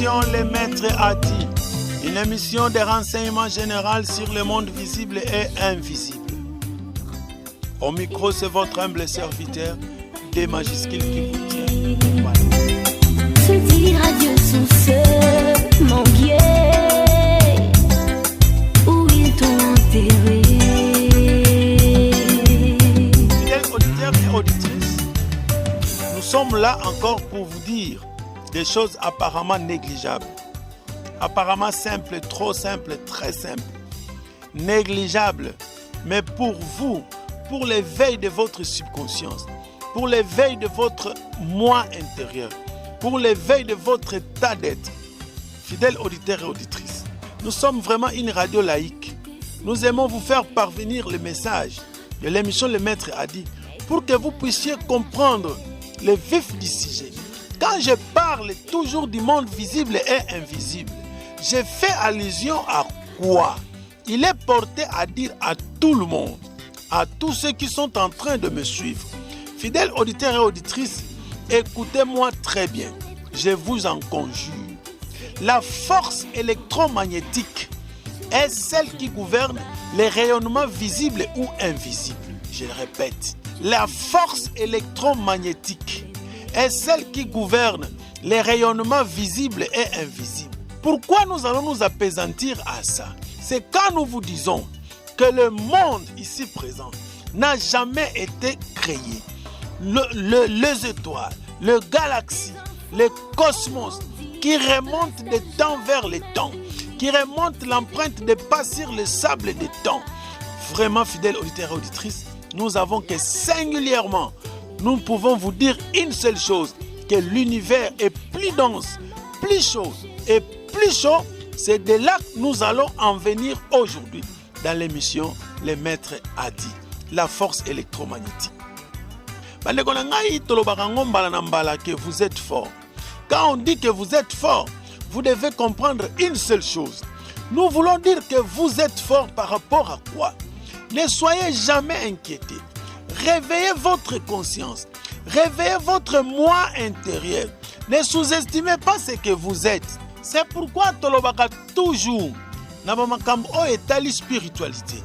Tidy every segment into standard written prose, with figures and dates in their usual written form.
l'émission Les Maîtres a dit, une émission de renseignements général sur le monde visible et invisible. Au micro, c'est votre humble serviteur, des majuscules qui vous tient. Voilà. Soutien Radio Source, mon guet, où ils t'ont enterré. Fidèles auditeurs et auditrices, nous sommes là encore pour vous dire des choses apparemment négligeables, apparemment simples, trop simples, très simples, négligeables, mais pour vous, pour l'éveil de votre subconscience, pour l'éveil de votre moi intérieur, pour l'éveil de votre état d'être. Fidèles auditeurs et auditrices, nous sommes vraiment une radio laïque. Nous aimons vous faire parvenir le message de l'émission Le Maître a dit pour que vous puissiez comprendre le vif du sujet. Quand je parle toujours du monde visible et invisible, je fais allusion à quoi? Il est porté à dire à tout le monde, à tous ceux qui sont en train de me suivre. Fidèles auditeurs et auditrices, écoutez-moi très bien, je vous en conjure. La force électromagnétique est celle qui gouverne les rayonnements visibles ou invisibles. Je le répète, la force électromagnétique est celle qui gouverne les rayonnements visibles et invisibles. Pourquoi nous allons nous appesantir à ça? C'est quand nous vous disons que le monde ici présent n'a jamais été créé. Les étoiles, les galaxies, les cosmos qui remontent des temps vers les temps, qui remontent l'empreinte des pas sur le sable des temps. Vraiment, fidèles auditeurs et auditrices, nous avons que singulièrement, nous pouvons vous dire une seule chose, que l'univers est plus dense, plus chaud et plus chaud. C'est de là que nous allons en venir aujourd'hui dans l'émission Les Maîtres a dit, la force électromagnétique. Que vous êtes fort. Quand on dit que vous êtes fort, vous devez comprendre une seule chose. Nous voulons dire que vous êtes fort par rapport à quoi? Ne soyez jamais inquiétés. Réveillez votre conscience. Réveillez votre moi intérieur. Ne sous-estimez pas ce que vous êtes. C'est pourquoi Tolobaka toujours na makambo etali spiritualité.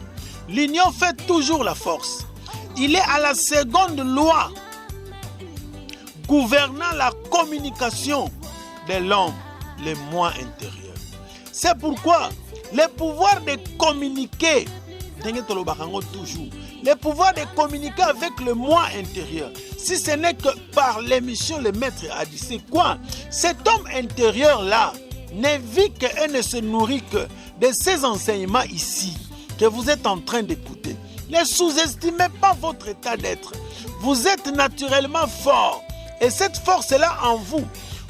L'union fait toujours la force. Il est à la seconde loi gouvernant la communication de l'homme, le moi intérieur. C'est pourquoi le pouvoir de communiquer, le pouvoir de communiquer avec le moi intérieur, si ce n'est que par l'émission Le Maître a dit, c'est quoi? Cet homme intérieur-là ne vit que et ne se nourrit que de ces enseignements ici que vous êtes en train d'écouter. Ne sous-estimez pas votre état d'être. Vous êtes naturellement fort. Et cette force-là en vous,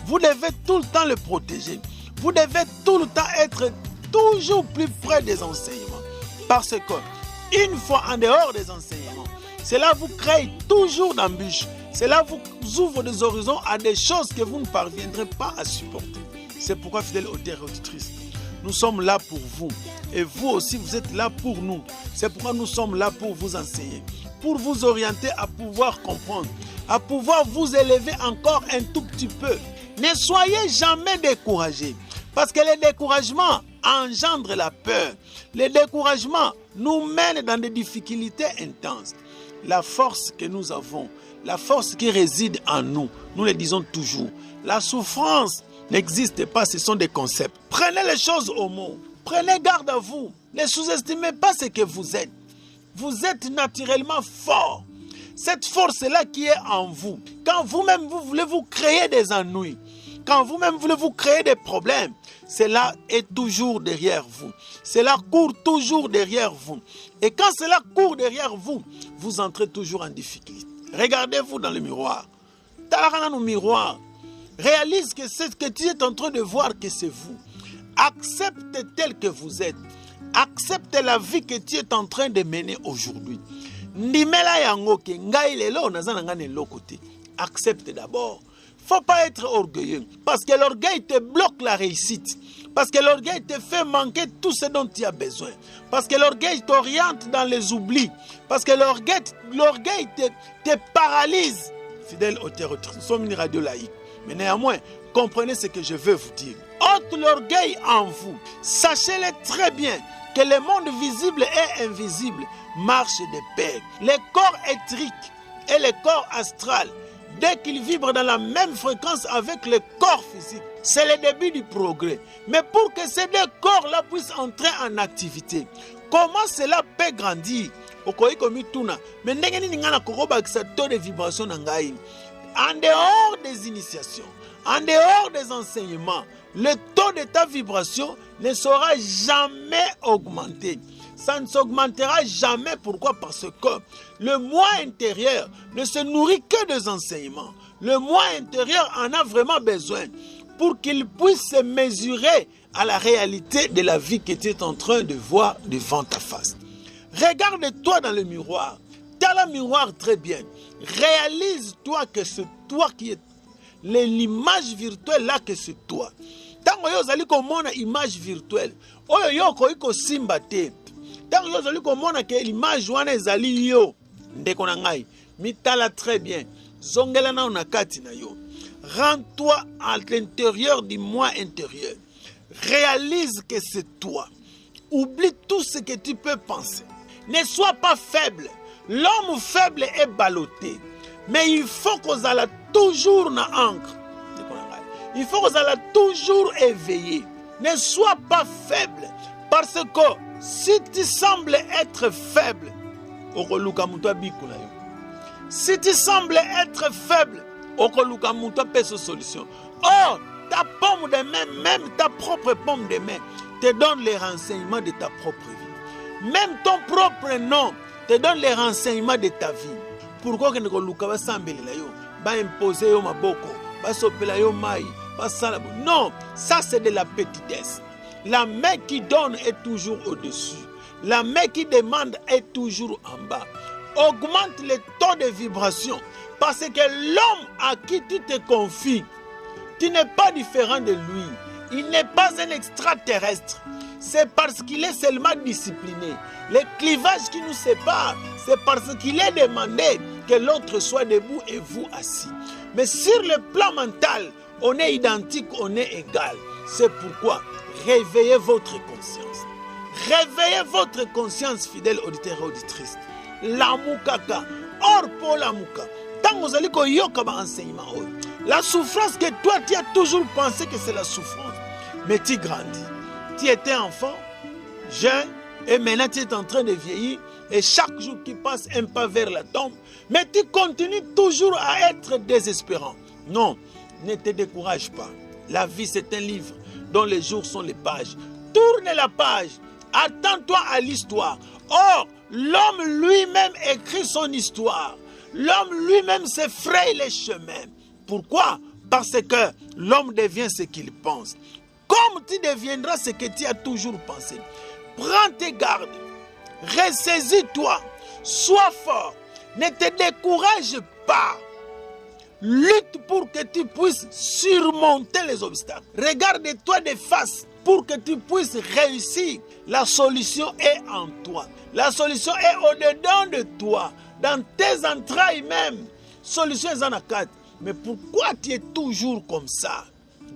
vous devez tout le temps le protéger. Vous devez tout le temps être toujours plus près des enseignements. Parce que, une fois en dehors des enseignements, cela vous crée toujours d'embûches. Cela vous ouvre des horizons à des choses que vous ne parviendrez pas à supporter. C'est pourquoi, fidèles auditeurs et auditrices, nous sommes là pour vous. Et vous aussi, vous êtes là pour nous. C'est pourquoi nous sommes là pour vous enseigner, pour vous orienter à pouvoir comprendre, à pouvoir vous élever encore un tout petit peu. Ne soyez jamais découragés. Parce que le découragement engendre la peur. Le découragement nous mène dans des difficultés intenses. La force que nous avons, la force qui réside en nous, nous le disons toujours. La souffrance n'existe pas, ce sont des concepts. Prenez les choses au mot. Prenez garde à vous. Ne sous-estimez pas ce que vous êtes. Vous êtes naturellement fort. Cette force-là qui est en vous, quand vous-même vous voulez vous créer des ennuis, quand vous-même voulez vous créer des problèmes, cela est toujours derrière vous. Cela court toujours derrière vous. Et quand cela court derrière vous, vous entrez toujours en difficulté. Regardez-vous dans le miroir. Dans le miroir. Réalise que c'est ce que tu es en train de voir, que c'est vous. Accepte tel que vous êtes. Accepte la vie que tu es en train de mener aujourd'hui. Accepte d'abord. Faut pas être orgueilleux. Parce que l'orgueil te bloque la réussite. Parce que l'orgueil te fait manquer tout ce dont tu as besoin. Parce que l'orgueil t'oriente dans les oublis. Parce que l'orgueil te paralyse. Fidèle auteur, nous sommes une radio laïque. Mais néanmoins, comprenez ce que je veux vous dire. ôte l'orgueil en vous. Sachez-le très bien que le monde visible et invisible marchent de pair. Le corps éthérique et le corps astral, dès qu'ils vibrent dans la même fréquence avec le corps physique, c'est le début du progrès. Mais pour que ces deux corps-là puissent entrer en activité, comment cela peut grandir? Mais taux de vibration en dehors des initiations, en dehors des enseignements, le taux de ta vibration ne sera jamais augmenté. Ça ne s'augmentera jamais. Pourquoi? Parce que le moi intérieur ne se nourrit que des enseignements. Le moi intérieur en a vraiment besoin pour qu'il puisse se mesurer à la réalité de la vie que tu es en train de voir devant ta face. Regarde-toi dans le miroir. Dans le miroir très bien. Réalise-toi que c'est toi qui es l'image virtuelle là, que c'est toi. Tant que tu as une image virtuelle, tu as simba te. Tant que tu as l'image ezali yo, ndeko na ngai, mitala très bien. Zongela na onakati na yo. Rends-toi à l'intérieur du moi intérieur. Réalise que c'est toi. Oublie tout ce que tu peux penser. Ne sois pas faible. L'homme faible est ballotté. Mais il faut qu'on soit toujours na ancre. Il faut qu'on soit toujours éveillé. Ne sois pas faible. Parce que si tu sembles être faible, si tu sembles être faible, solution. Or, ta paume de main, même ta propre paume de main, te donne les renseignements de ta propre vie. Même ton propre nom te donne les renseignements de ta vie. Pourquoi que imposer yo maboko, sopela yo mai, non, ça c'est de la petitesse. La main qui donne est toujours au-dessus. La main qui demande est toujours en bas. Augmente le taux de vibration parce que l'homme à qui tu te confies, tu n'es pas différent de lui. Il n'est pas un extraterrestre. C'est parce qu'il est seulement discipliné. Le clivage qui nous sépare, c'est parce qu'il est demandé que l'autre soit debout et vous assis. Mais sur le plan mental, on est identique, on est égal. C'est pourquoi réveillez votre conscience. Réveillez votre conscience, fidèle auditeur et auditrice. Lamukaka, or pour lamuka. Tant que vous allez enseignement, la souffrance que toi tu as toujours pensé que c'est la souffrance, mais tu grandis. Tu étais enfant, jeune, et maintenant tu es en train de vieillir, et chaque jour qui passe un pas vers la tombe, mais tu continues toujours à être désespérant. Non, ne te décourage pas. La vie c'est un livre dont les jours sont les pages. Tourne la page, attends-toi à l'histoire. Or, l'homme lui-même écrit son histoire. L'homme lui-même se fraye les chemins. Pourquoi? Parce que l'homme devient ce qu'il pense. Comme tu deviendras ce que tu as toujours pensé. Prends tes gardes. Ressaisis-toi. Sois fort. Ne te décourage pas. Lutte pour que tu puisses surmonter les obstacles. Regarde-toi de face pour que tu puisses réussir. La solution est en toi. La solution est au-dedans de toi. Dans tes entrailles même. Solution est en accord. Mais pourquoi tu es toujours comme ça?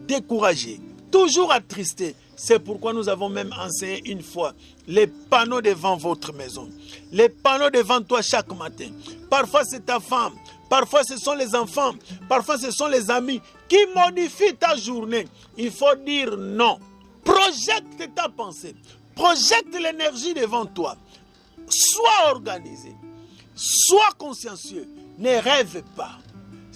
Découragé. Toujours attristé. C'est pourquoi nous avons même enseigné une fois les panneaux devant votre maison. Les panneaux devant toi chaque matin. Parfois c'est ta femme. Parfois ce sont les enfants. Parfois ce sont les amis qui modifient ta journée. Il faut dire non. Projecte ta pensée. Projecte l'énergie devant toi. Sois organisé. Sois consciencieux. Ne rêve pas.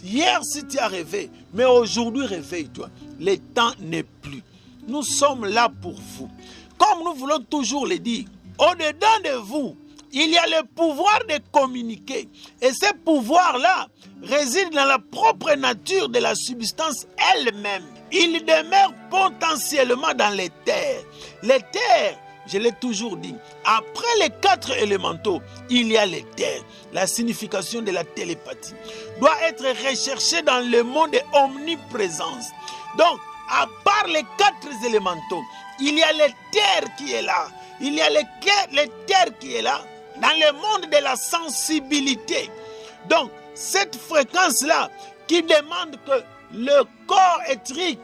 Hier, si tu as rêvé, mais aujourd'hui, réveille-toi. Le temps n'est plus. Nous sommes là pour vous. Comme nous voulons toujours le dire, au-dedans de vous, il y a le pouvoir de communiquer. Et ce pouvoir-là réside dans la propre nature de la substance elle-même. Il demeure potentiellement dans les terres. Les terres, je l'ai toujours dit, après les 4 élémentaux, il y a les terres. La signification de la télépathie doit être recherchée dans le monde de omniprésence. Donc, à part les 4 élémentaux, il y a les terres qui est là. Il y a les terres qui est là dans le monde de la sensibilité. Donc, cette fréquence-là qui demande que le corps éthérique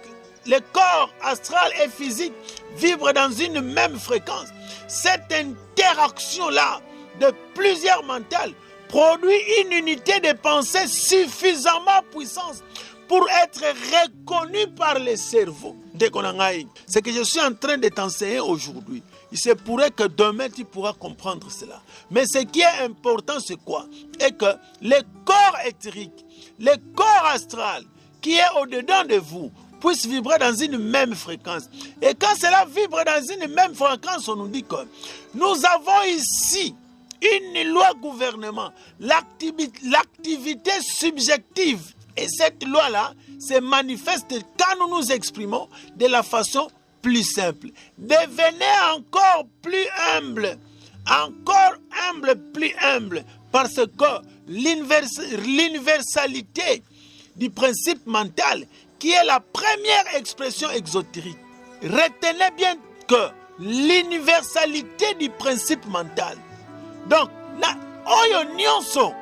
le corps astral et physique vibrent dans une même fréquence. Cette interaction-là de plusieurs mentales produit une unité de pensée suffisamment puissante pour être reconnue par le cerveau. Ce que je suis en train de t'enseigner aujourd'hui, il se pourrait que demain tu pourras comprendre cela. Mais ce qui est important, c'est quoi? C'est que le corps éthérique, le corps astral qui est au-dedans de vous puisse vibrer dans une même fréquence. Et quand cela vibre dans une même fréquence, on nous dit que nous avons ici une loi gouvernement, l'activité subjective. Et cette loi-là se manifeste quand nous nous exprimons de la façon plus simple. Devenez encore plus humble, plus humble, parce que l'universalité du principe mental, qui est la première expression exotérique. Retenez bien que l'universalité du principe mental. Donc, na oyo nyonso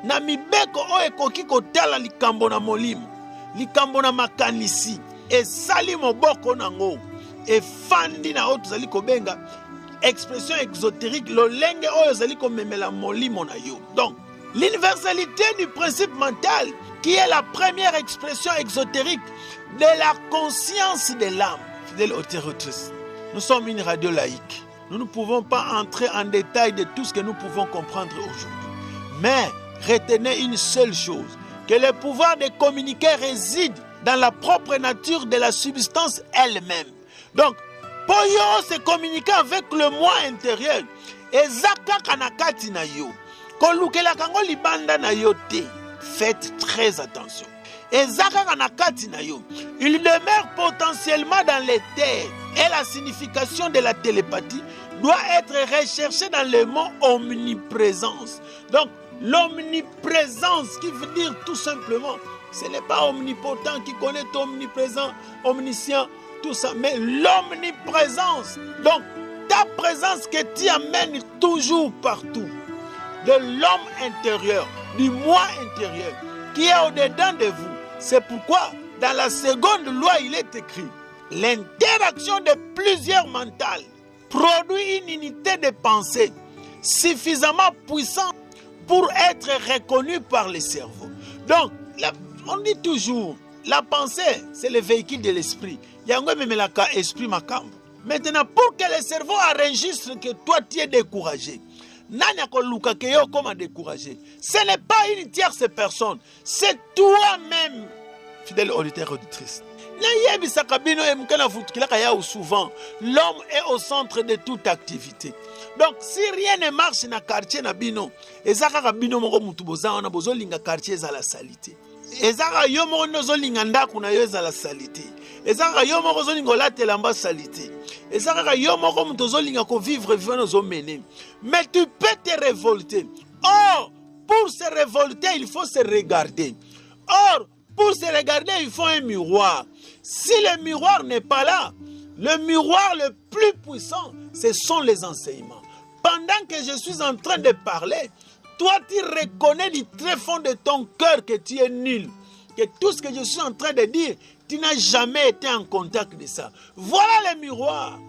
na mibeko oyo ekoki kotala likambo na molimo, likambo na makanisi, esali moboko nango, efandi na oyo tozali kobenga expression exotérique, lolenge oyo zali komemela molimo na yo. Donc, l'universalité du principe mental, qui est la première expression exotérique de la conscience de l'âme. Fidèle auditrice, nous sommes une radio laïque. Nous ne pouvons pas entrer en détail de tout ce que nous pouvons comprendre aujourd'hui. Mais retenez une seule chose, que le pouvoir de communiquer réside dans la propre nature de la substance elle-même. Donc, pour yo se communiquer avec le moi intérieur, ezaka kanakati na yo. Kolukela kango libanda na yo te. Faites très attention. Ezaka kanakati na yo. Il demeure potentiellement dans les terres. Et la signification de la télépathie doit être recherchée dans le mot omniprésence. Donc, l'omniprésence qui veut dire tout simplement, ce n'est pas omnipotent qui connaît omniprésent, omniscient, tout ça, mais l'omniprésence. Donc, ta présence que tu amènes toujours partout, de l'homme intérieur, du moi intérieur, qui est au-dedans de vous. C'est pourquoi, dans la seconde loi, il est écrit, l'interaction de plusieurs mentales produit une unité de pensée suffisamment puissante pour être reconnue par le cerveau. Donc, on dit toujours, la pensée, c'est le véhicule de l'esprit. Maintenant, pour que le cerveau enregistre que toi, tu es découragé, ce n'est pas une tierce personne, c'est toi-même, fidèle auditeur auditrice. Souvent, l'homme est au centre de toute activité. Donc, si rien ne marche dans le quartier, ezaka bino moko mutu boza na bozolinga quartier za la salité. Ezaka yo moko nozolinga ndaku na yo za la salité. Ezaka yo moko zolinga latela mba salité. Ezaka yo moko mutu zolinga ko vivre vivre zo mener. Mais tu peux te révolter. Or, pour se révolter, il faut se regarder. Or, pour se regarder, il faut un miroir. Si le miroir n'est pas là, le miroir le plus puissant, ce sont les enseignements. Pendant que je suis en train de parler, toi tu reconnais du très fond de ton cœur que tu es nul. Que tout ce que je suis en train de dire, tu n'as jamais été en contact de ça. Voilà le miroir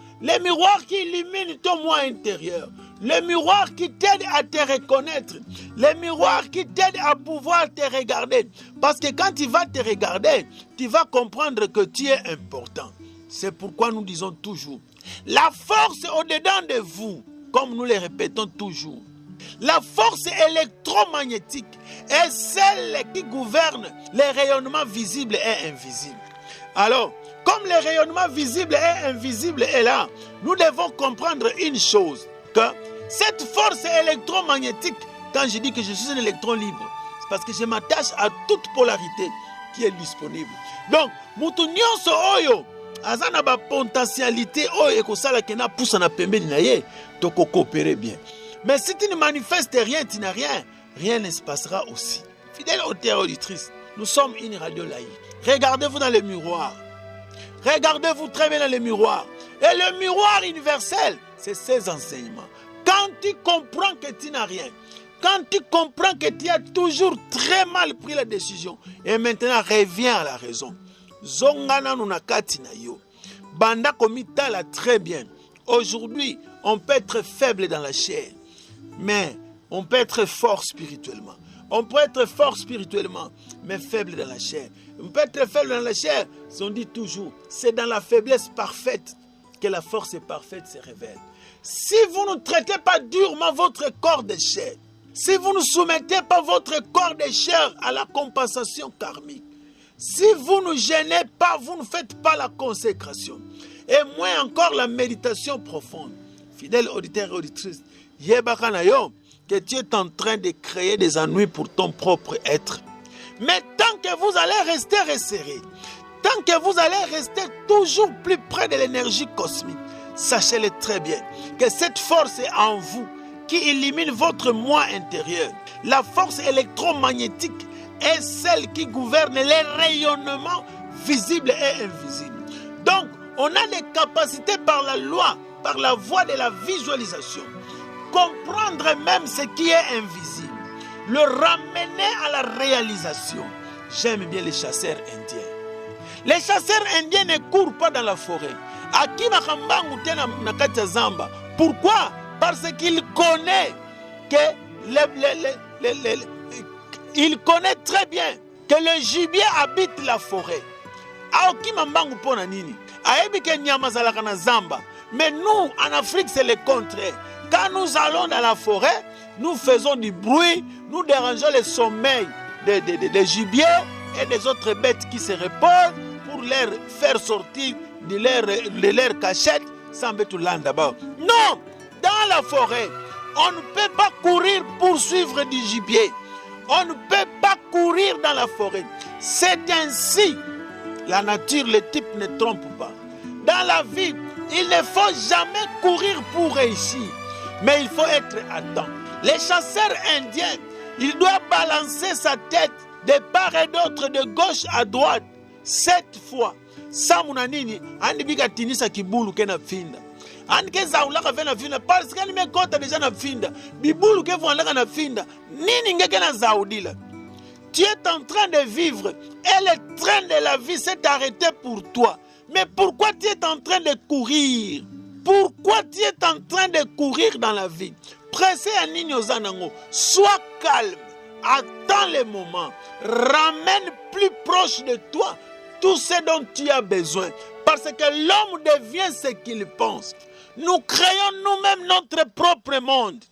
qui illumine ton moi intérieur. Le miroir qui t'aide à te reconnaître. Le miroir qui t'aide à pouvoir te regarder. Parce que quand tu vas te regarder, tu vas comprendre que tu es important. C'est pourquoi nous disons toujours, la force est au-dedans de vous, comme nous le répétons toujours. La force électromagnétique est celle qui gouverne les rayonnements visibles et invisibles. Alors, comme les rayonnements visibles et invisibles est là, nous devons comprendre une chose, que cette force électromagnétique, quand je dis que je suis un électron libre, c'est parce que je m'attache à toute polarité qui est disponible. Donc, mutu nyonso oyo azana ba potentialité oyo ekosala kena poussa na pembeni na ye, toko coopérer bien. Mais si tu ne manifestes rien, tu n'as rien, rien ne se passera aussi. Fidèle auditeur auditrice, nous sommes une radio laïque. Regardez-vous dans le miroir. Regardez-vous très bien dans le miroir. Et le miroir universel, c'est ces enseignements. Quand tu comprends que tu n'as rien, quand tu comprends que tu as toujours très mal pris la décision, et maintenant reviens à la raison. Zongana nunakati na yo. Banda komitala très bien. Aujourd'hui, on peut être faible dans la chair, mais on peut être fort spirituellement. On peut être fort spirituellement, mais faible dans la chair. On peut être faible dans la chair, on dit toujours, c'est dans la faiblesse parfaite que la force parfaite se révèle. Si vous ne traitez pas durement votre corps de chair, si vous ne soumettez pas votre corps de chair à la compensation karmique, si vous ne gênez pas, vous ne faites pas la consécration, et moins encore la méditation profonde, fidèle auditeur et auditrice, que tu es en train de créer des ennuis pour ton propre être. Mais tant que vous allez rester resserré, tant que vous allez rester toujours plus près de l'énergie cosmique, sachez-le très bien que cette force est en vous qui illumine votre moi intérieur. La force électromagnétique est celle qui gouverne les rayonnements visibles et invisibles. Donc, on a des capacités par la loi, par la voie de la visualisation, comprendre même ce qui est invisible, le ramener à la réalisation. J'aime bien les chasseurs indiens. Les chasseurs indiens ne courent pas dans la forêt. Pourquoi? Parce qu'il connaît que il connaît très bien que le gibier habite la forêt. Mais nous, en Afrique, c'est le contraire. Quand nous allons dans la forêt, nous faisons du bruit, nous dérangeons le sommeil des gibiers et des autres bêtes qui se reposent pour leur faire sortir de leur cachette sans mettre l'âne d'abord. Non! Dans la forêt, on ne peut pas courir pour suivre du gibier. On ne peut pas courir dans la forêt. C'est ainsi. La nature, le type ne trompe pas. Dans la vie, il ne faut jamais courir pour réussir. Mais il faut être à temps. Les chasseurs indiens, ils doivent balancer sa tête de part et d'autre, de gauche à droite, 7 fois. Samunanini, anibika tinisa kibulu kena finda. Anike zaulaka vena finda, parce que me kota déjà na finda. Bibulu ke vuandaka na finda. Nini ngeke na zaudila. Tu es en train de vivre et le train de la vie s'est arrêté pour toi. Mais pourquoi tu es en train de courir? Pourquoi tu es en train de courir dans la vie? Pressé à Nino Zanango. Sois calme. Attends le moment. Ramène plus proche de toi tout ce dont tu as besoin. Parce que l'homme devient ce qu'il pense. Nous créons nous-mêmes notre propre monde.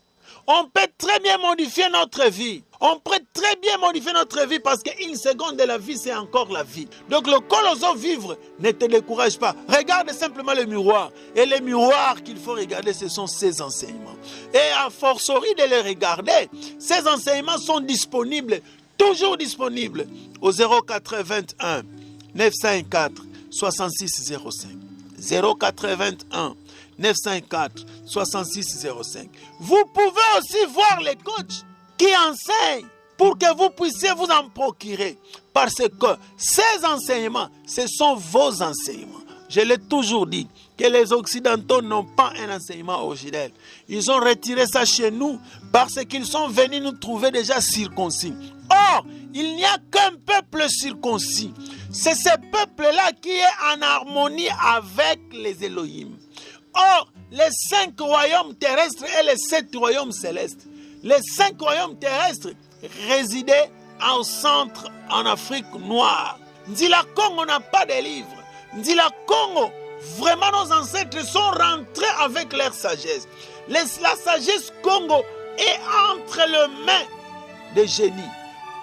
On peut très bien modifier notre vie. On peut très bien modifier notre vie parce qu'une seconde de la vie, c'est encore la vie. Donc le colosso vivre, ne te décourage pas. Regarde simplement le miroir. Et les miroirs qu'il faut regarder, ce sont ces enseignements. Et à fortiori de les regarder, ces enseignements sont disponibles, toujours disponibles, au 0421 954 6605. 0421 954 6605. Vous pouvez aussi voir les coachs qui enseignent pour que vous puissiez vous en procurer. Parce que ces enseignements, ce sont vos enseignements. Je l'ai toujours dit, que les Occidentaux n'ont pas un enseignement originel. Ils ont retiré ça chez nous parce qu'ils sont venus nous trouver déjà circoncis. Or, il n'y a qu'un peuple circoncis. C'est ce peuple-là qui est en harmonie avec les Elohim. Or, les 5 royaumes terrestres et les 7 royaumes célestes, les 5 royaumes terrestres résidaient au centre en Afrique noire. Ndila Congo n'a pas de livre. Ndila Congo, vraiment nos ancêtres sont rentrés avec leur sagesse. La sagesse Congo est entre les mains des génies.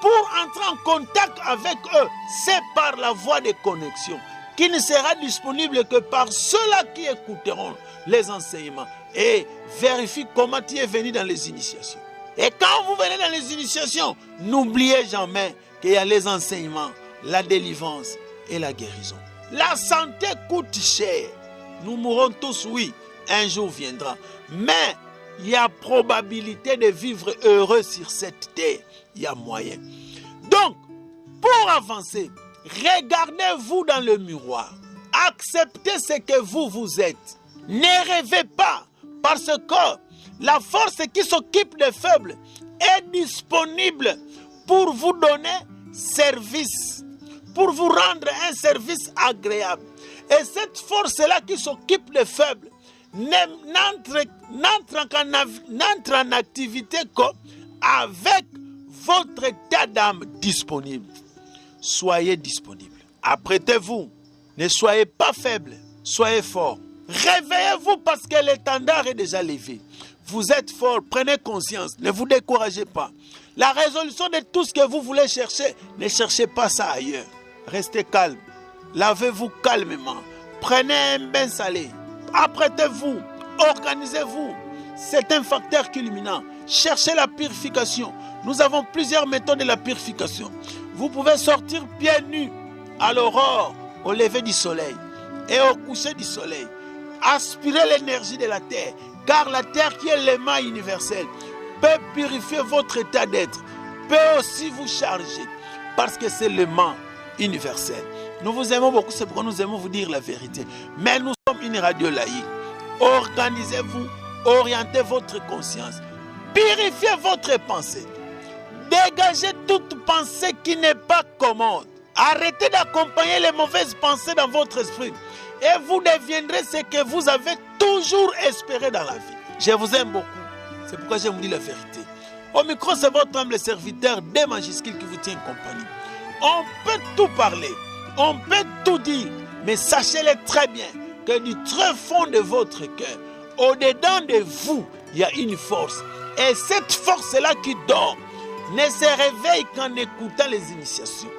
Pour entrer en contact avec eux, c'est par la voie de connexion qui ne sera disponible que par ceux-là qui écouteront les enseignements et vérifient comment tu es venu dans les initiations. Et quand vous venez dans les initiations, n'oubliez jamais qu'il y a les enseignements, la délivrance et la guérison. La santé coûte cher. Nous mourrons tous, oui, un jour viendra. Mais il y a probabilité de vivre heureux sur cette terre. Il y a moyen. Donc, pour avancer, regardez-vous dans le miroir. Acceptez ce que vous êtes. Ne rêvez pas, parce que la force qui s'occupe des faibles est disponible pour vous donner service, pour vous rendre un service agréable. Et cette force-là qui s'occupe des faibles n'entre en activité qu'avec votre état d'âme disponible. Soyez disponible. Apprêtez-vous. Ne soyez pas faible. Soyez fort. Réveillez-vous parce que l'étendard est déjà levé. Vous êtes fort. Prenez conscience. Ne vous découragez pas. La résolution de tout ce que vous voulez chercher, ne cherchez pas ça ailleurs. Restez calme. Lavez-vous calmement. Prenez un bain salé. Apprêtez-vous. Organisez-vous. C'est un facteur culminant. Cherchez la purification. Nous avons plusieurs méthodes de la purification. Vous pouvez sortir pieds nus à l'aurore, au lever du soleil et au coucher du soleil. Aspirez l'énergie de la terre, car la terre qui est l'élément universel peut purifier votre état d'être, peut aussi vous charger, parce que c'est l'élément universel. Nous vous aimons beaucoup, c'est pourquoi nous aimons vous dire la vérité. Mais nous sommes une radio laïque. Organisez-vous, orientez votre conscience, purifiez votre pensée. Dégagez toute pensée qui n'est pas commode. Arrêtez d'accompagner les mauvaises pensées dans votre esprit. Et vous deviendrez ce que vous avez toujours espéré dans la vie. Je vous aime beaucoup. C'est pourquoi je vous dis la vérité. Au micro, c'est votre humble serviteur des majuscules qui vous tient compagnie. On peut tout parler. On peut tout dire. Mais sachez-le très bien que du très fond de votre cœur, au-dedans de vous, il y a une force. Et cette force-là qui dort ne se réveille qu'en écoutant les initiations.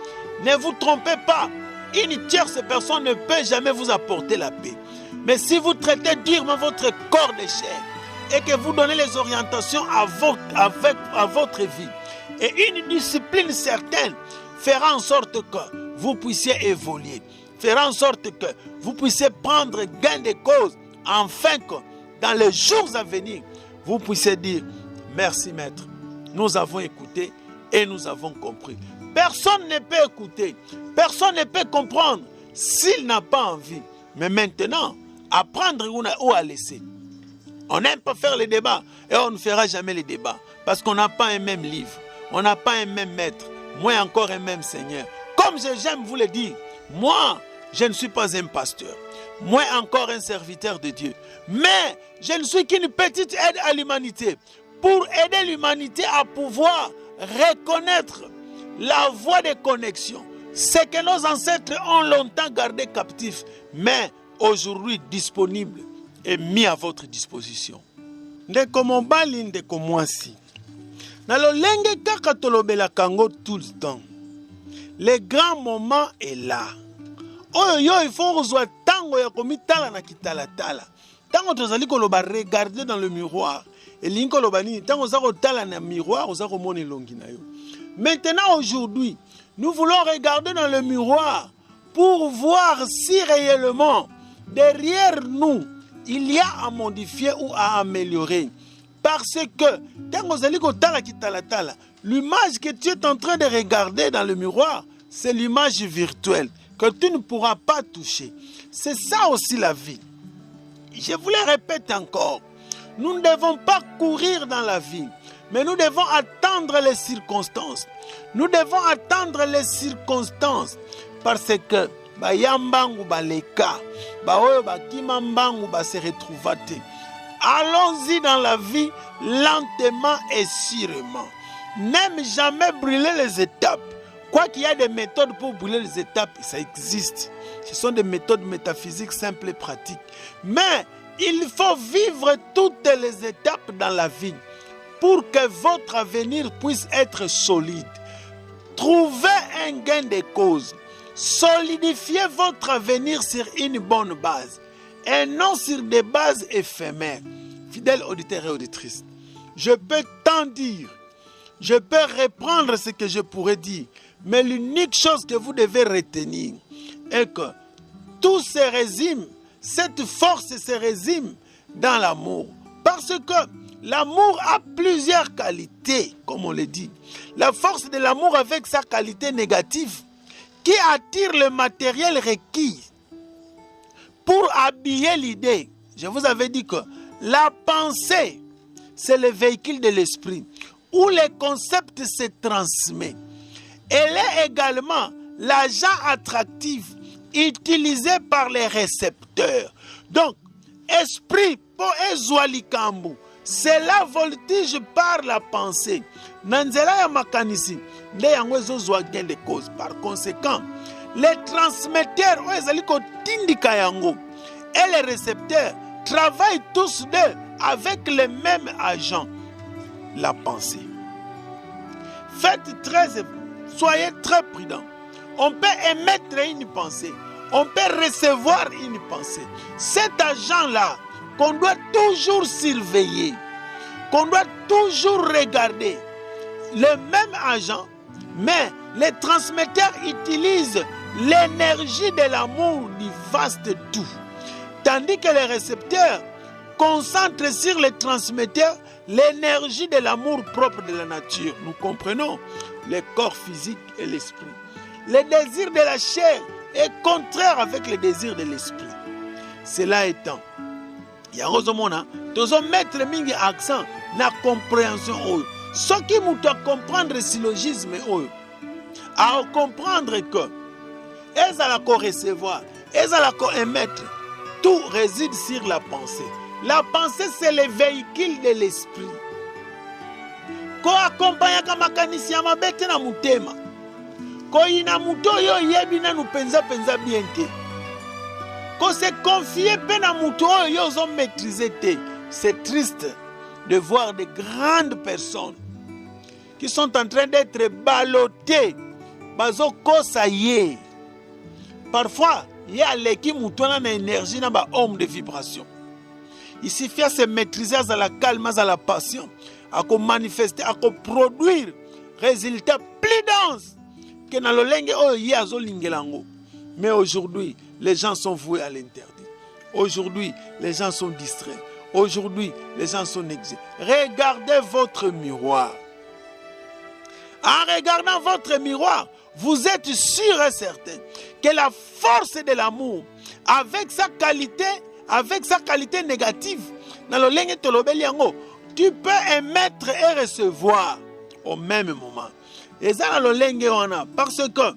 Ne vous trompez pas, une tierce personne ne peut jamais vous apporter la paix. Mais si vous traitez durement votre corps de chair et que vous donnez les orientations à votre vie, et une discipline certaine fera en sorte que vous puissiez évoluer, fera en sorte que vous puissiez prendre gain de cause, afin que dans les jours à venir, vous puissiez dire merci maître. Nous avons écouté et nous avons compris. Personne ne peut écouter, personne ne peut comprendre s'il n'a pas envie. Mais maintenant, apprendre ou à laisser. On n'aime pas faire les débats et on ne fera jamais les débats parce qu'on n'a pas un même livre, on n'a pas un même maître, moins encore un même Seigneur. Comme j'aime vous le dire, moi, je ne suis pas un pasteur, moins encore un serviteur de Dieu. Mais je ne suis qu'une petite aide à l'humanité. Pour aider l'humanité à pouvoir reconnaître la voie de connexion. Ce que nos ancêtres ont longtemps gardé captif, mais aujourd'hui disponible et mis à votre disposition. Ndeko mobali, ndeko mwasi. Na lolenge kaka tolobela kango tout le temps. Le grand moment est là. Oyo il faut kozwa tango ya komitala na kitalatala. Tango tozali koloba regarder dans le miroir. Et linko lobani tango za kotala na miroir oza komona elongi na yo. Maintenant aujourd'hui, nous voulons regarder dans le miroir pour voir si réellement derrière nous il y a à modifier ou à améliorer. Parce que tango zali kotala kitalatala, l'image que tu es en train de regarder dans le miroir, c'est l'image virtuelle que tu ne pourras pas toucher. C'est ça aussi la vie. Je vous le répète encore. Nous ne devons pas courir dans la vie, mais nous devons attendre les circonstances. Nous devons attendre les circonstances parce que bayambangu baleka, baoyo bakimambangu ba se retrouvate. Allons-y dans la vie lentement et sûrement. N'aime jamais brûler les étapes. Quoi qu'il y a des méthodes pour brûler les étapes, ça existe. Ce sont des méthodes métaphysiques simples et pratiques. Mais il faut vivre toutes les étapes dans la vie pour que votre avenir puisse être solide. Trouvez un gain de cause. Solidifiez votre avenir sur une bonne base et non sur des bases éphémères. Fidèles auditeurs et auditrices, je peux tant dire, je peux reprendre ce que je pourrais dire, mais l'unique chose que vous devez retenir est que tout se résume, cette force se résume dans l'amour. Parce que l'amour a plusieurs qualités, comme on le dit. La force de l'amour avec sa qualité négative qui attire le matériel requis pour habiller l'idée. Je vous avais dit que la pensée, c'est le véhicule de l'esprit où les concepts se transmettent. Elle est également l'agent attractif utilisé par les récepteurs. Donc, esprit pour ezwalikambu, c'est la voltige par la pensée. Nanzela ya makanisi, nde yango ezozwa gain de cause. Par conséquent, les transmetteurs oezaliko tindika yango et les récepteurs travaillent tous deux avec le même agent, la pensée. Soyez très prudents. On peut émettre une pensée, on peut recevoir une pensée. Cet agent-là, qu'on doit toujours surveiller, qu'on doit toujours regarder, le même agent, mais les transmetteurs utilisent l'énergie de l'amour du vaste tout. Tandis que les récepteurs concentrent sur les transmetteurs l'énergie de l'amour propre de la nature. Nous comprenons le corps physique et l'esprit. Le désir de la chair est contraire avec le désir de l'esprit. Cela étant, il y a mettre mingi accent na compréhension oyo. Ce qui nous doit comprendre le syllogisme oyo, à comprendre que elles à la recevoir, elles à la émettre, tout réside sur la pensée. La pensée, c'est le véhicule de l'esprit. Ko accompagne kama kanisi ya mabete na mutema. Ko ina muto yo yebi na penza bien te. Ko se confier pe na muto yo zo maîtriser te. C'est triste de voir de grandes personnes qui sont en train d'être ballottées. Bazo kosa ye. Parfois, il y a l'équipe muto na énergie na ba homme de vibration. Il suffit à se maîtriser à la calme, à la passion, à manifester, à produire résultats plus denses que dans le lingue. Mais aujourd'hui, les gens sont voués à l'interdit. Aujourd'hui, les gens sont distraits. Aujourd'hui, les gens sont exilés. Regardez votre miroir. En regardant votre miroir, vous êtes sûr et certain que la force de l'amour, avec sa qualité négative, dans le lingue tolobeliango, tu peux émettre et recevoir au même moment. Et ça dans le lingue wana, parce que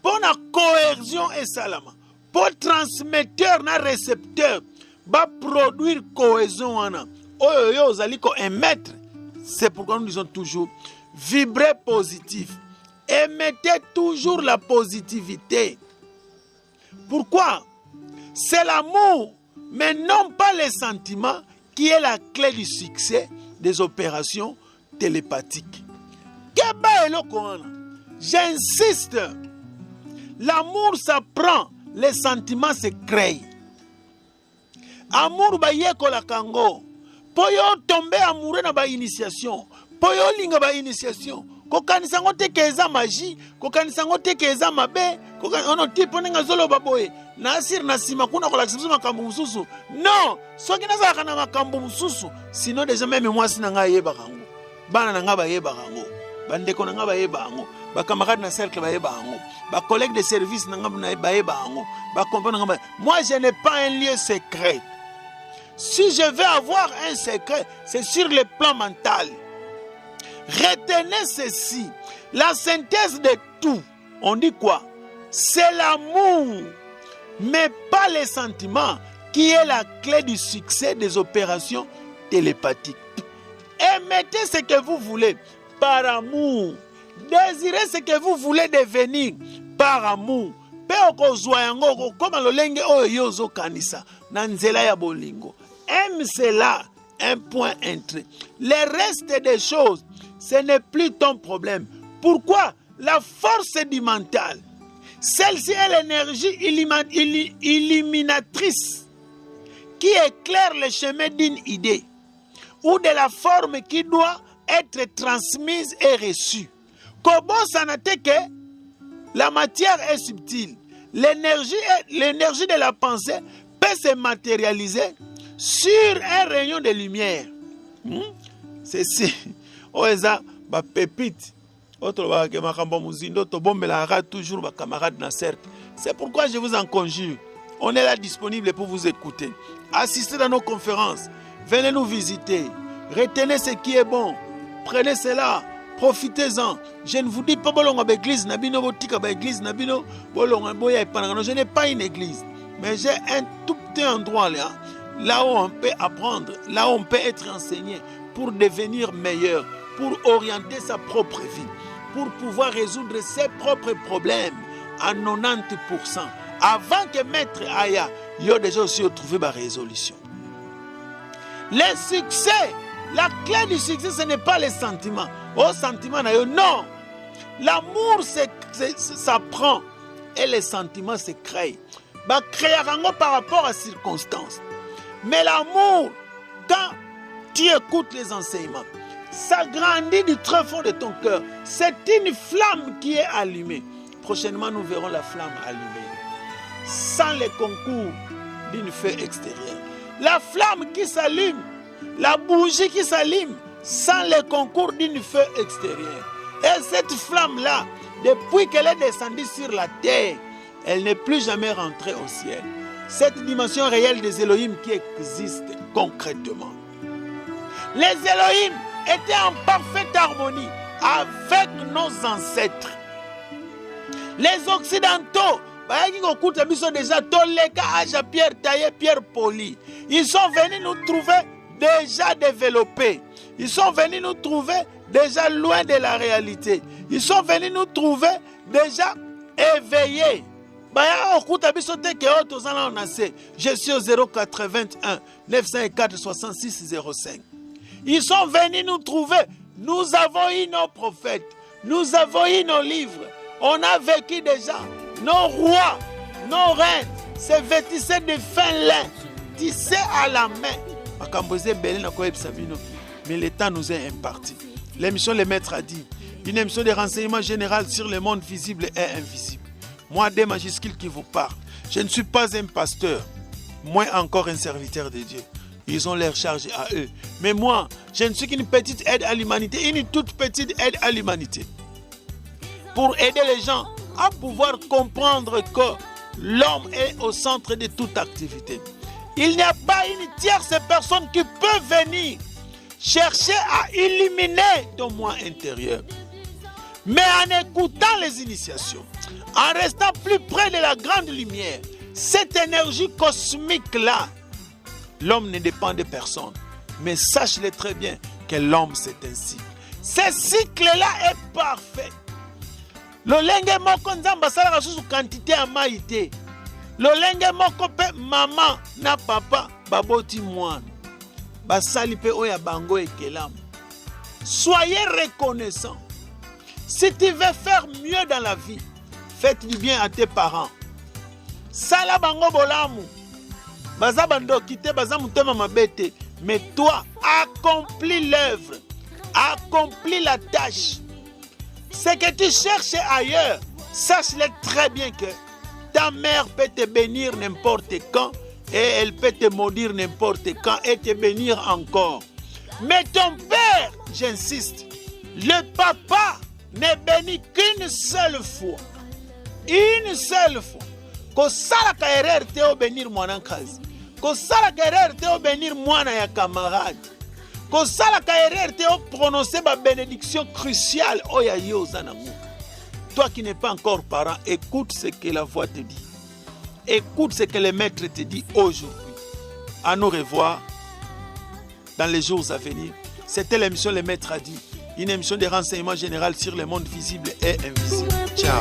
pour la cohésion et salama, pour transmetteur na récepteur, va produire cohésion wana. Oyo zaliko émettre. C'est pourquoi nous disons toujours vibrer positif. Émettez toujours la positivité. Pourquoi? C'est l'amour, mais non pas les sentiments, qui est la clé du succès des opérations télépathiques. J'insiste, l'amour s'apprend, les sentiments se créent. Amour ba yeko la kango, poyo tomber amoureux na ba initiation, poyo linga ba initiation. Kokanisa ngote keza magie, kokanisa ngote keza mabe, ono tipo nenga zolo baboye. Nasir nasima kuna kolakisimu makambo mususu. Non, soki nazaka na makambo mususu, sinon déjà même moi sinanga yeba kango. Bana nanga ba yeba kango. Bandeko nanga ba yeba kango. Ba camarade na cercle ba yeba kango. Ba collègue de service nanga ba yeba kango. Ba compagnon nanga. Moi je n'ai pas un lieu secret. Si je veux avoir un secret, c'est sur le plan mental. Retenez ceci, la synthèse de tout, on dit quoi? C'est l'amour, mais pas les sentiments, qui est la clé du succès des opérations télépathiques. Émettez ce que vous voulez par amour. Désirez ce que vous voulez devenir par amour. Comme le lenge oyozo kanisa, nanzela ya bolingo. Aime cela, un point entré. Le reste des choses, ce n'est plus ton problème. Pourquoi? La force du mental. Celle-ci est l'énergie illuminatrice qui éclaire le chemin d'une idée ou de la forme qui doit être transmise et reçue. Comment ça n'a été que la matière est subtile. L'énergie de la pensée peut se matérialiser sur un rayon de lumière. Ceci. Oeza ba pépite. Autre ba ke makambo muzindo to bombela toujours ba camarade na cercle. C'est pourquoi je vous en conjure. On est là disponible pour vous écouter. Assistez dans nos conférences. Venez nous visiter. Retenez ce qui est bon. Prenez cela Profitez-en. Je ne vous dis pas bolonga ba église nabino botika ba église nabino bolonga boya epana. Je n'ai pas une église, mais j'ai un tout petit endroit là où on peut apprendre, là où on peut être enseigné pour devenir meilleur, pour orienter sa propre vie, pour pouvoir résoudre ses propres problèmes à 90%. Avant que Maître Aya, il y a déjà aussi trouvé ma résolution. Le succès, la clé du succès, ce n'est pas les sentiments. Oh, sentiments, non. L'amour, ça prend. Et les sentiments se créent. Bah, créer par rapport à circonstances. Mais l'amour, quand tu écoutes les enseignements, ça grandit du très fond de ton cœur. C'est une flamme qui est allumée. Prochainement, nous verrons la flamme allumée. Sans les concours d'une feu extérieure. La flamme qui s'allume, la bougie qui s'allume, sans le concours d'une feu extérieure. Et cette flamme-là, depuis qu'elle est descendue sur la terre, elle n'est plus jamais rentrée au ciel. Cette dimension réelle des Elohim qui existe concrètement. Les Elohim étaient en parfaite harmonie avec nos ancêtres. Les Occidentaux, déjà Pierre Taillé, Pierre Poli, ils sont venus nous trouver déjà développés. Ils sont venus nous trouver déjà loin de la réalité. Ils sont venus nous trouver déjà éveillés. Je suis au 081 904 66 05. Ils sont venus nous trouver. Nous avons eu nos prophètes. Nous avons eu nos livres. On a vécu déjà. Nos rois, nos reines se vêtissaient de fin lin, tissés à la main. Mais le temps nous est imparti. L'émission Le Maître a dit, une émission de renseignement général sur le monde visible et invisible. Moi, des majuscules qui vous parlent. Je ne suis pas un pasteur, moins encore un serviteur de Dieu. Ils ont leur charge à eux. Mais moi, je ne suis qu'une petite aide à l'humanité, une toute petite aide à l'humanité. Pour aider les gens à pouvoir comprendre que l'homme est au centre de toute activité. Il n'y a pas une tierce personne qui peut venir chercher à illuminer ton moi intérieur. Mais en écoutant les initiations, en restant plus près de la grande lumière, cette énergie cosmique-là, l'homme ne dépend de personne. Mais sache-le très bien que l'homme c'est un cycle. Ce cycle-là est parfait. Lolenge moko nzamba sala susu quantité ya maïté. Lolenge moko pe maman na papa baboti mwana. Basali pe oya bango ekelam. Soyez reconnaissants. Si tu veux faire mieux dans la vie, faites du bien à tes parents. Sala bango bolamu. Baza bando kite baza mutema mabete. Mais toi, accomplis l'œuvre. Accomplis la tâche. Ce que tu cherches ailleurs, sache-le très bien que ta mère peut te bénir n'importe quand et elle peut te maudire n'importe quand et te bénir encore. Mais ton père, j'insiste, le papa ne bénit qu'une seule fois. Une seule fois. Ko sala ka erreur te o bénir mwana kazi. Ko sala ka erreur te o bénir mwana ya camarade. Ko sala ka erreur te o prononcer ma bénédiction cruciale o ya yo zanamu. Toi qui n'es pas encore parent, écoute ce que la voix te dit. Écoute ce que le maître te dit aujourd'hui. À nous revoir dans les jours à venir. C'était l'émission Le Maître a dit. Une émission de renseignement général sur le monde visible et invisible. Ciao.